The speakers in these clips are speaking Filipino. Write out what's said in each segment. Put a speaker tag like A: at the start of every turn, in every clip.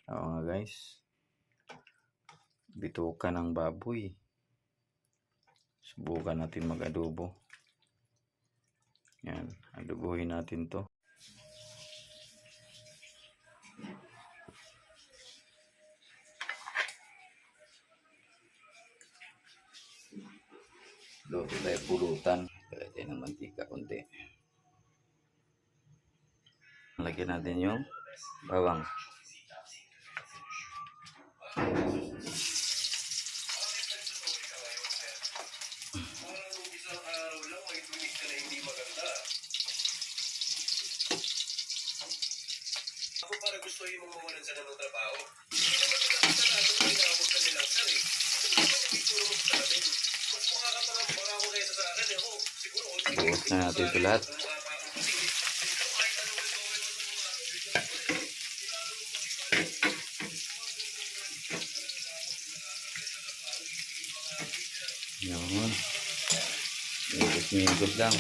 A: Oo nga guys, bituka ng baboy. Subukan natin mag-adobo. Yan, adobohin natin to. Luto tayo pulutan. Lagyan tayo ng mantika konti. Lagyan natin yung bawang.
B: Ako para gusto yung mga mawalan sa ng trabaho. Sarado na ginawag ka nilang sir eh. Siguro mo sa amin. Mas makakapangambaka ako kaysa sa akin eh. Siguro
A: Buhos na natin ito lahat. Yan. Mingkos lang.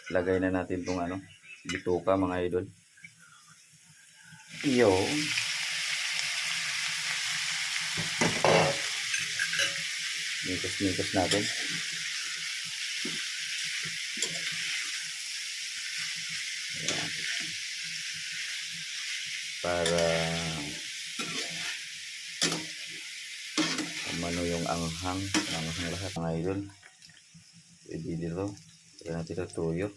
A: Lagay na natin itong bituka mga idol. Yo. Mingkos natin. Ayan. Para umano yung anghang lahat mga idol. Pwede dito. Kaya natin ito tuyo.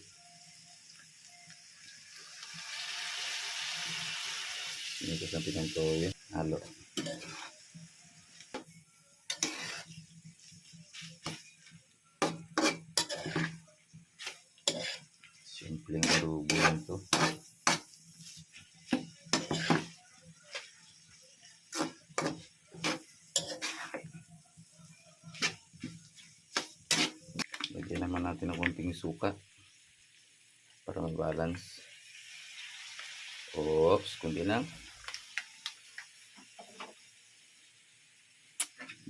A: Mingkos natin ng tuyo. Halo. Simpleng adobo lang ito. Lagyan naman natin ng konting suka para mag-balance. Oops, kundi lang.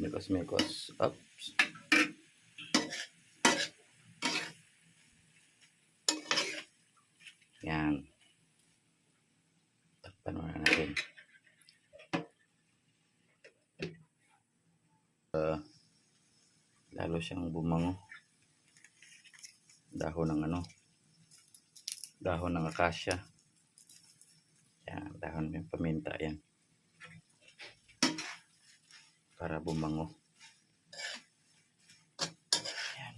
A: Mekos. Oops. Yan. Takpan muna natin. Lalo siyang bumango. Dahon ng akasya. Yan, dahon ng paminta yan. Para bumango. Yan.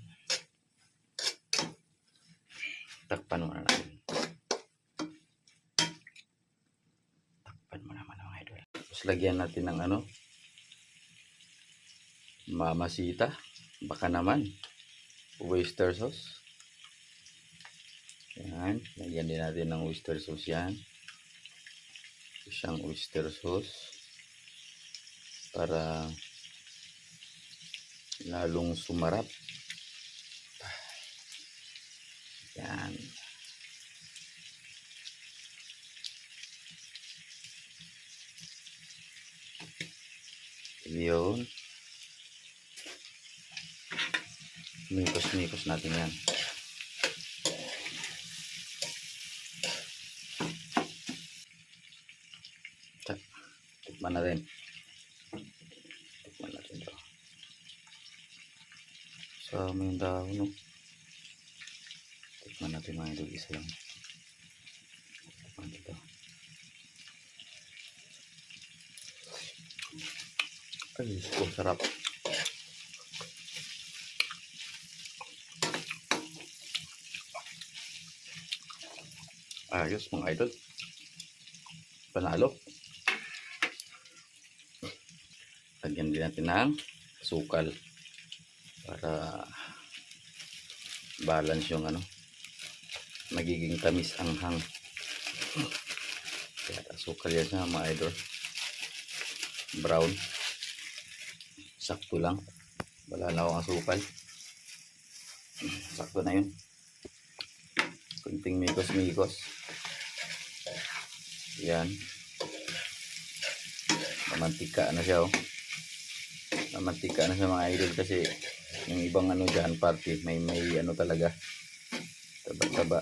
A: Takpan muna natin. Takpan mo naman mga idol. Tapos lagyan natin ng mamasita. Baka naman. Oyster sauce. Yan. Lagyan din natin ng oyster sauce yan. Isang oyster sauce. Para lalong sumarap. Yan. Yun. Mikos natin yan. Tikman natin. Tikman natin ito. Sama yung dahon, no? Tikman natin mga idol, isa lang. Tikman ito. Ay, sarap. Ayos mga idol. Panalo. Lagyan din natin ng sukal para balance yung magiging tamis anghang. Kaya sukal yan sa mga idol. Brown. Sakto lang. Wala na akong asukal. Sakto na yun. Kunting mikos. Yan. Mamantika na siya, oh. Mamantika na siya mga idol kasi Yung ibang ano dyan, party, may ano talaga. Taba-taba.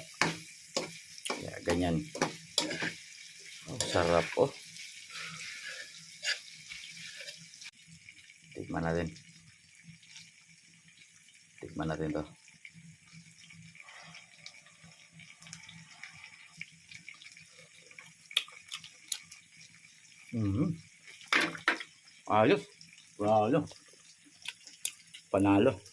A: Kaya ganyan. Oh, sarap oh. Tikman natin. Tikman natin to. Ayos. Panalo.